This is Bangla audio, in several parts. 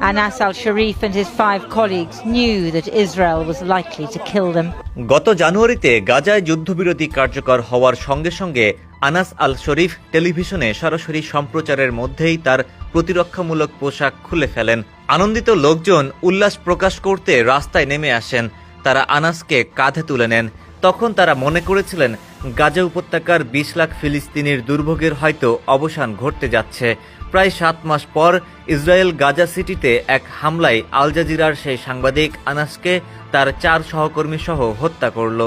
Anas al-Sharif and his 5 colleagues knew that Israel was likely to kill them. গত জানুয়ারিতে গাজায় যুদ্ধবিরতি কার্যকর হওয়ার সঙ্গে সঙ্গে আনাস আল শরীফ টেলিভিশনে সরাসরি সম্প্রচারের মধ্যেই তার প্রতিরক্ষামূলক পোশাক খুলে ফেলেন। আনন্দিত লোকজন উল্লাস প্রকাশ করতে রাস্তায় নেমে আসেন। তারা আনাসকে কাঁধে তুলে নেন। তখন তারা মনে করেছিলেন গাজা উপত্যকার ২০ লাখ ফিলিস্তিনির দুর্ভোগের হয়তো অবসান ঘটতে যাচ্ছে। প্রায় ৭ মাস পর ইসরায়েল গাজা সিটিতে এক হামলায় আল জাজিরার সেই সাংবাদিক আনাসকে তার ৪ সহকর্মী সহ হত্যা করল।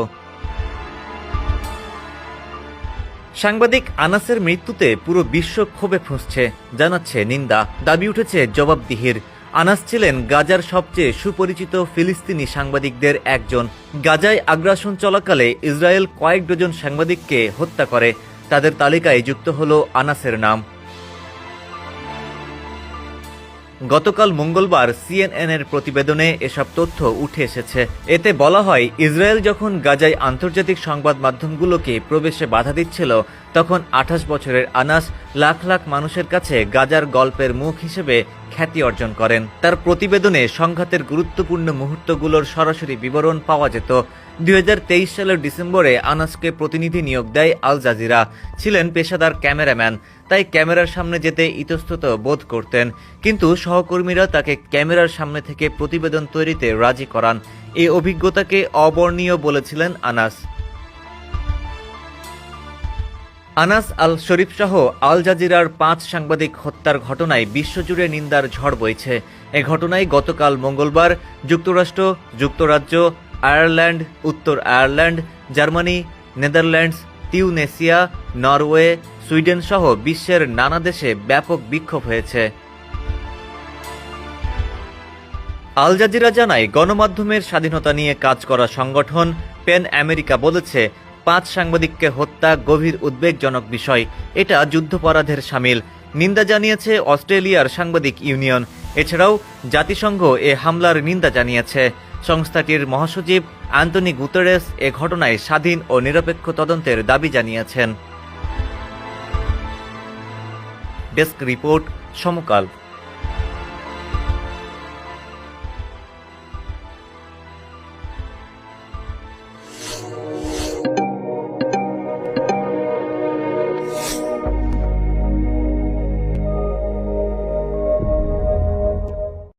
সাংবাদিক আনাসের মৃত্যুতে পুরো বিশ্ব ক্ষোভে ফুঁসছে, জানাচ্ছে নিন্দা, দাবি উঠেছে জবাবদিহির। আনাস ছিলেন গাজার সবচেয়ে সুপরিচিত ফিলিস্তিনি সাংবাদিকদের একজন। গাজায় আগ্রাসন চলাকালে ইসরায়েল কয়েক ডজন সাংবাদিককে হত্যা করে। তাদের তালিকায় যুক্ত হল আনাসের নাম। গতকাল মঙ্গলবার সিএনএন-এর প্রতিবেদনে এসব তথ্য উঠে এসেছে। এতে বলা হয়, ইসরায়েল যখন গাজায় আন্তর্জাতিক সংবাদ মাধ্যমগুলোকে প্রবেশে বাধা দিচ্ছিল, তখন ২৮ বছরের আনাস লাখ লাখ মানুষের কাছে গাজার গল্পের মুখ হিসেবে খ্যাতি অর্জন করেন। তার প্রতিবেদনে সংঘাতের গুরুত্বপূর্ণ মুহূর্তগুলোর সরাসরি বিবরণ পাওয়া যেত। ২০২৩ সালের ডিসেম্বরে আনাসকে প্রতিনিধি নিয়োগ দেয় আল জাজিরা। ছিলেন পেশাদার ক্যামেরাম্যান, তাই ক্যামেরার সামনে যেতে ইতস্তত বোধ করতেন। কিন্তু সহকর্মীরা তাকে ক্যামেরার সামনে থেকে প্রতিবেদন তৈরিতে রাজি করান। এই অভিজ্ঞতাকে অবর্ণীয় বলেছিলেন আনাস। আনাস আল শরীফ সহ আল জাজিরার ৫ সাংবাদিক হত্যার ঘটনায় বিশ্বজুড়ে নিন্দার ঝড় বইছে। এ ঘটনায় গতকাল মঙ্গলবার যুক্তরাষ্ট্র, যুক্তরাজ্য, আয়ারল্যান্ড, উত্তর Ireland, Germany, Netherlands, Tunisia, Norway, Sweden সহ বিশ্বের নানা দেশে ব্যাপক বিক্ষোভ হয়েছে। আল জাজিরা জানায়, গণমাধ্যমের স্বাধীনতা নিয়ে কাজ করা সংগঠন পেন আমেরিকা বলেছে, ৫ সাংবাদিককে হত্যা গভীর উদ্বেগজনক বিষয়। এটা যুদ্ধাপরাধের শামিল। নিন্দা জানিয়েছে অস্ট্রেলিয়ার সাংবাদিক ইউনিয়ন। এছাড়াও জাতিসংঘ এ হামলার নিন্দা জানিয়েছে। সংস্থাটির মহাসচিব অ্যান্টনি গুতেরেস এ ঘটনায় স্বাধীন ও নিরপেক্ষ তদন্তের দাবি জানিয়েছেন। ডেস্ক রিপোর্ট, সমকাল।